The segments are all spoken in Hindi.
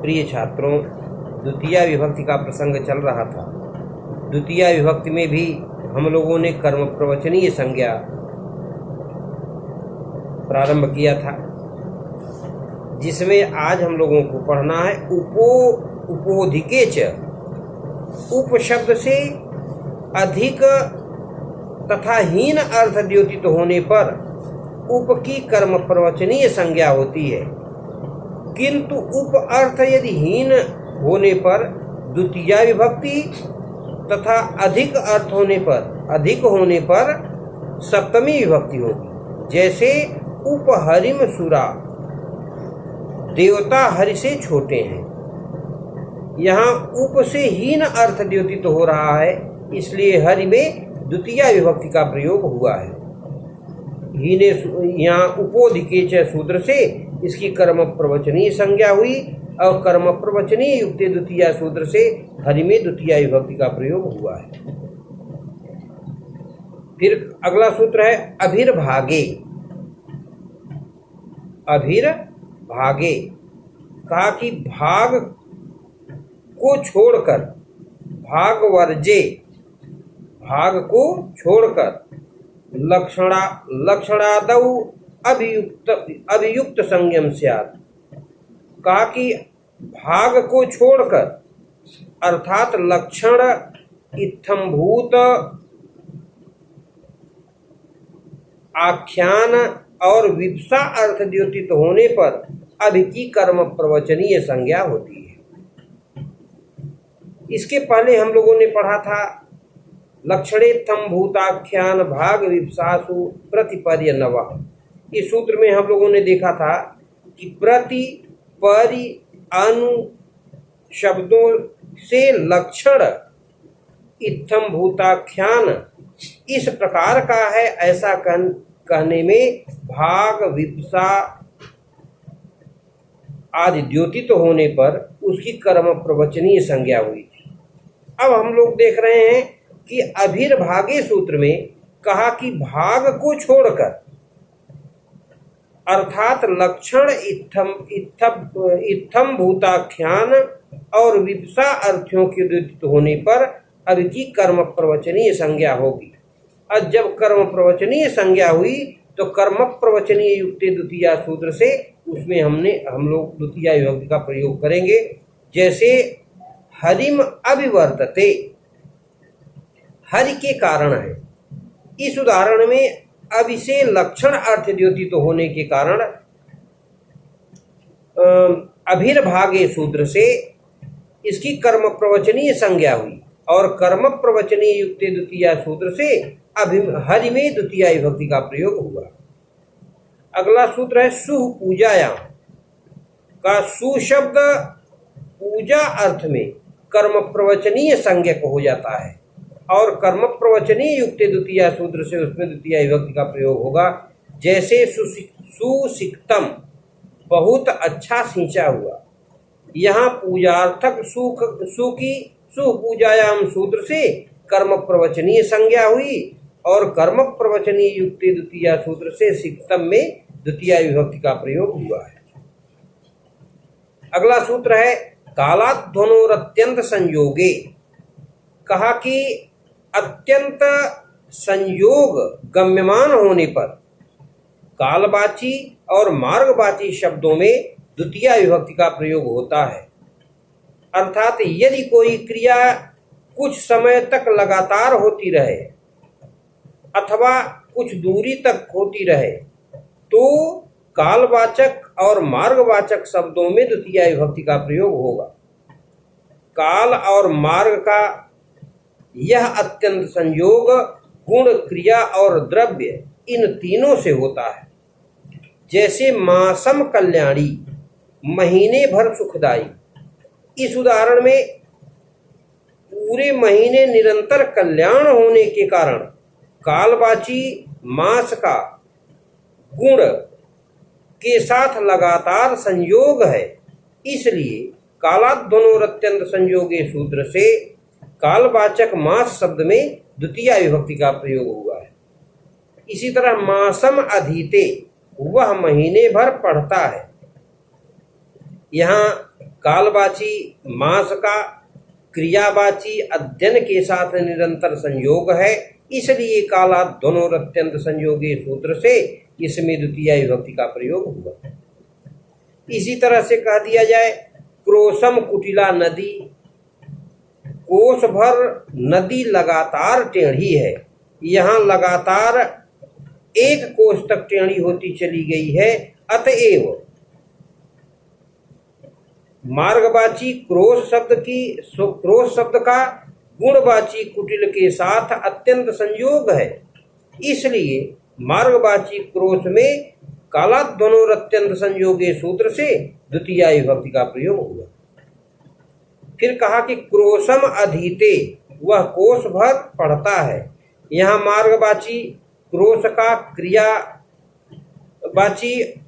प्रिय छात्रों, द्वितीया विभक्ति का प्रसंग चल रहा था। द्वितीया विभक्ति में भी हम लोगों ने कर्म प्रवचनीय संज्ञा प्रारंभ किया था, जिसमें आज हम लोगों को पढ़ना है उपोधिके च। उप शब्द से अधिक तथा हीन अर्थ द्योतित होने पर उप की कर्म प्रवचनीय संज्ञा होती है, किंतु उप अर्थ यदि हीन होने पर द्वितीया विभक्ति तथा अधिक अर्थ होने पर, अधिक होने पर सप्तमी विभक्ति होगी। जैसे उपहरिम सुरा, देवता हरि से छोटे हैं। यहाँ उप से हीन अर्थ द्योतित हो रहा है, इसलिए हरि में द्वितीया विभक्ति का प्रयोग हुआ है। हीने यहाँ उपोधिके च सूत्र से इसकी कर्म प्रवचनीय संज्ञा हुई और कर्म प्रवचनीय युक्त द्वितीया सूत्र से हरि में द्वितीया विभक्ति का प्रयोग हुआ है। फिर अगला सूत्र है अभिर्भागे। अभिर्भागे कहा कि भाग को छोड़कर, भाग वर्जे, भाग को छोड़कर लक्षणादौ अभियुक्त संयम स्यात्। कहा कि भाग को छोड़कर अर्थात लक्षण इत्थंभूत आख्यान और विवसा अर्थ द्योतित होने पर अभि की कर्म प्रवचनीय संज्ञा होती है। इसके पहले हम लोगों ने पढ़ा था लक्षणेत्थम भूताख्यान भाग विवसासु प्रतिपर्य नवः। इस सूत्र में हम लोगों ने देखा था कि प्रति परि अनु शब्दों से लक्षण इत्थम भूताख्यान इस प्रकार का है, ऐसा कहने में भाग विवसा आदि द्योतित होने पर उसकी कर्म प्रवचनीय संज्ञा हुई थी। अब हम लोग देख रहे हैं कि अभिर्भागे सूत्र में कहा कि भाग को छोड़कर अर्थात लक्षण इत्थम भूताख्यान और विवसा अर्थों के द्योतित होने पर अब की कर्म प्रवचनीय संज्ञा होगी। अब जब कर्म प्रवचनीय संज्ञा हुई तो कर्म प्रवचनीय युक्त द्वितीया सूत्र से उसमें हम लोग द्वितीया विभक्ति का प्रयोग करेंगे। जैसे हरिम अभिवर्तते, हरि के कारण है। इस उदाहरण में अब इसे लक्षण अर्थ द्योतित होने के कारण अभिर्भागे सूत्र से इसकी कर्म प्रवचनीय संज्ञा हुई और कर्म प्रवचनीय युक्त द्वितीया सूत्र से हरि में द्वितीया विभक्ति का प्रयोग हुआ। अगला सूत्र है सुपूजायाम का सु शब्द पूजा अर्थ में कर्म प्रवचनीय संज्ञक हो जाता है और कर्म प्रवचनीय युक्त द्वितीया सूत्र से उसमें द्वितीया विभक्ति का प्रयोग होगा। जैसे सुसिक्तम, बहुत अच्छा सींचा हुआ। यहाँ पूजार्थक सुपूजायाम सूत्र से कर्म प्रवचनीय संज्ञा हुई और कर्म प्रवचनीय युक्त द्वितीया सूत्र से सिक्तम में द्वितीया विभक्ति का प्रयोग हुआ है। अगला सूत्र है कालाध्वनोरत्यंत संयोगे। कहा कि अत्यंत संयोग गम्यमान होने पर कालवाची और मार्गवाची शब्दों में द्वितीया विभक्ति का प्रयोग होता है। अर्थात यदि कोई क्रिया कुछ समय तक लगातार होती रहे अथवा कुछ दूरी तक होती रहे तो कालवाचक और मार्गवाचक शब्दों में द्वितीया विभक्ति का प्रयोग होगा। काल और मार्ग का यह अत्यंत संयोग गुण, क्रिया और द्रव्य इन तीनों से होता है। जैसे मासम कल्याणी, महीने भर सुखदाई। इस उदाहरण में पूरे महीने निरंतर कल्याण होने के कारण कालवाची मास का गुण के साथ लगातार संयोग है, इसलिए कालाध्वनोरत्यंत संयोगे सूत्र से कालवाचक मास शब्द में द्वितीया विभक्ति का प्रयोग हुआ है। इसी तरह मासम अधीते, वह महीने भर पढ़ता है। यहाँ कालवाची मास का क्रियावाची अध्ययन के साथ निरंतर संयोग है, इसलिए कालात् ध्वनोर अत्यंत संयोगे सूत्र से इसमें द्वितीय विभक्ति का प्रयोग हुआ। इसी तरह से कह दिया जाए क्रोशम कुटिला नदी, कोस भर नदी लगातार टेढ़ी है। यहाँ लगातार एक कोस तक टेढ़ी होती चली गई है, अतएव मार्गवाची क्रोश शब्द का गुणवाची कुटिल के साथ अत्यंत संयोग है, इसलिए मार्गवाची क्रोश में कालात् ध्वनोर अत्यंत संयोगे सूत्र से द्वितीय विभक्ति का प्रयोग हुआ। फिर कहा कि क्रोशम अधीते, वह कोश भर पढ़ता है। यहाँ मार्गवाची क्रोश का क्रियावाची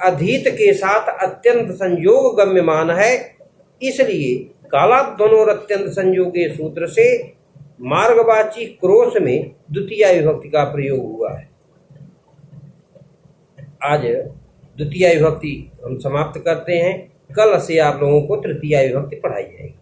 अधीत के साथ अत्यंत संयोग गम्यमान है, इसलिए कालात् ध्वनोर अत्यंत संयोगे सूत्र से मार्गवाची क्रोश में द्वितीय विभक्ति का प्रयोग हुआ है। आज द्वितीय विभक्ति हम समाप्त करते हैं। कल से आप लोगों को तृतीय विभक्ति पढ़ाई जाएगी।